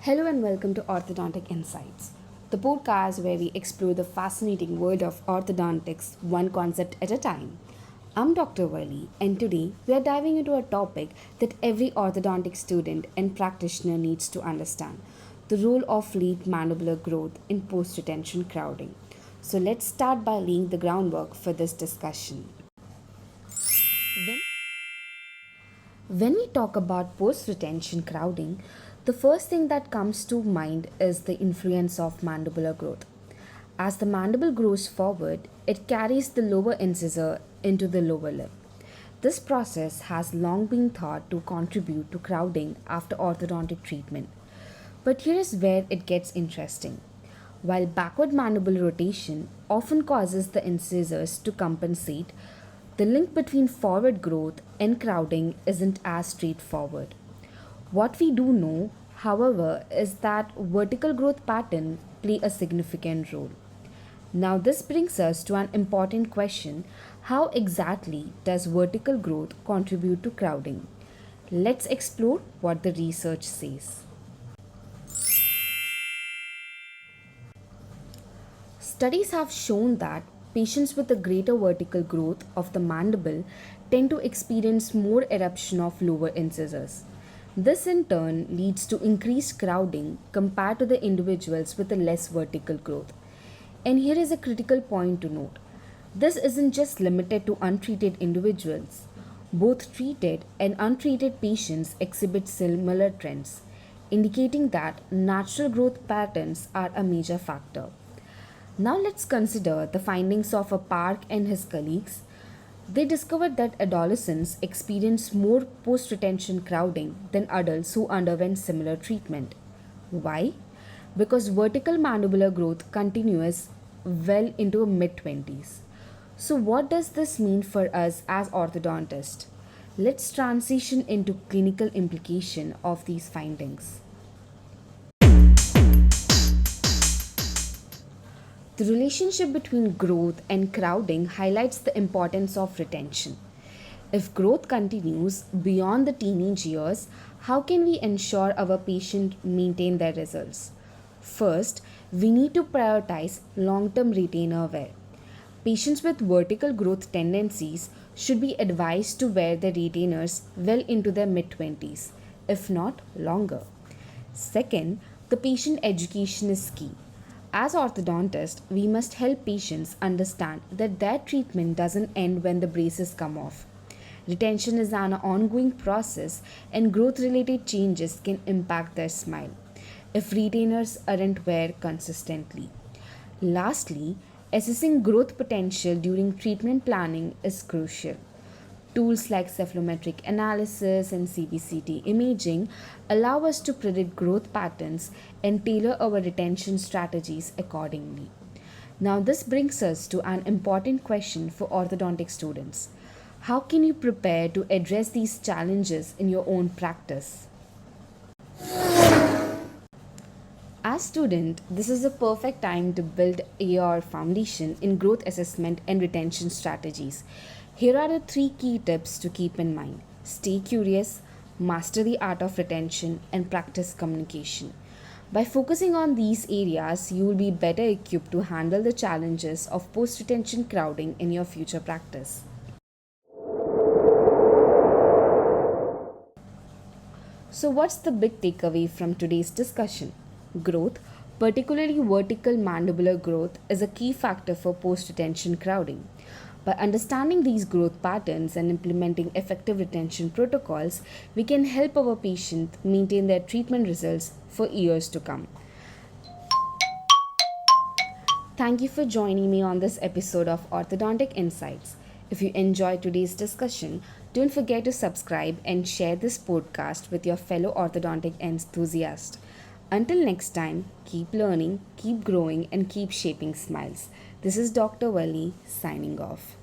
Hello and welcome to Orthodontic Insights, the podcast where we explore the fascinating world of orthodontics one concept at a time. I'm Dr. Worley, and today we are diving into a topic that every orthodontic student and practitioner needs to understand: the role of late mandibular growth in post retention crowding. So let's start by laying the groundwork for this discussion. When When we talk about post retention crowding, the first thing that comes to mind is the influence of mandibular growth. As the mandible grows forward, it carries the lower incisor into the lower lip. This process has long been thought to contribute to crowding after orthodontic treatment. But here is where it gets interesting. While backward mandible rotation often causes the incisors to compensate, the link between forward growth and crowding isn't as straightforward. What we do know, however, is that vertical growth pattern play a significant role. Now this brings us to an important question: how exactly does vertical growth contribute to crowding? Let's explore what the research says. Studies have shown that patients with a greater vertical growth of the mandible tend to experience more eruption of lower incisors. This in turn leads to increased crowding compared to the individuals with a less vertical growth. And here is a critical point to note: this isn't just limited to untreated individuals. Both treated and untreated patients exhibit similar trends, indicating that natural growth patterns are a major factor. Now let's consider the findings of a Park and his colleagues. They discovered that adolescents experience more post-retention crowding than adults who underwent similar treatment. Why? Because vertical mandibular growth continues well into mid-20s. So what does this mean for us as orthodontists? Let's transition into clinical implication of these findings. The relationship between growth and crowding highlights the importance of retention. If growth continues beyond the teenage years, how can we ensure our patient maintain their results? First, we need to prioritize long-term retainer wear. Patients with vertical growth tendencies should be advised to wear their retainers well into their mid-20s, if not longer. Second, the patient education is key. As orthodontists, we must help patients understand that their treatment doesn't end when the braces come off. Retention is an ongoing process, and growth related changes can impact their smile if retainers aren't worn consistently. Lastly, assessing growth potential during treatment planning is crucial. Tools like cephalometric analysis and CBCT imaging allow us to predict growth patterns and tailor our retention strategies accordingly. Now, this brings us to an important question for orthodontic students: how can you prepare to address these challenges in your own practice? As student, this is a perfect time to build your foundation in growth assessment and retention strategies. Here are the 3 key tips to keep in mind: stay curious, master the art of retention, and practice communication. By focusing on these areas, you will be better equipped to handle the challenges of post retention crowding in your future practice. So, what's the big takeaway from today's discussion? Growth, particularly vertical mandibular growth, is a key factor for post retention crowding. By understanding these growth patterns and implementing effective retention protocols, we can help our patients maintain their treatment results for years to come. Thank you for joining me on this episode of Orthodontic Insights. If you enjoyed today's discussion, don't forget to subscribe and share this podcast with your fellow orthodontic enthusiasts. Until next time, keep learning, keep growing, and keep shaping smiles. This is Dr. Wali signing off.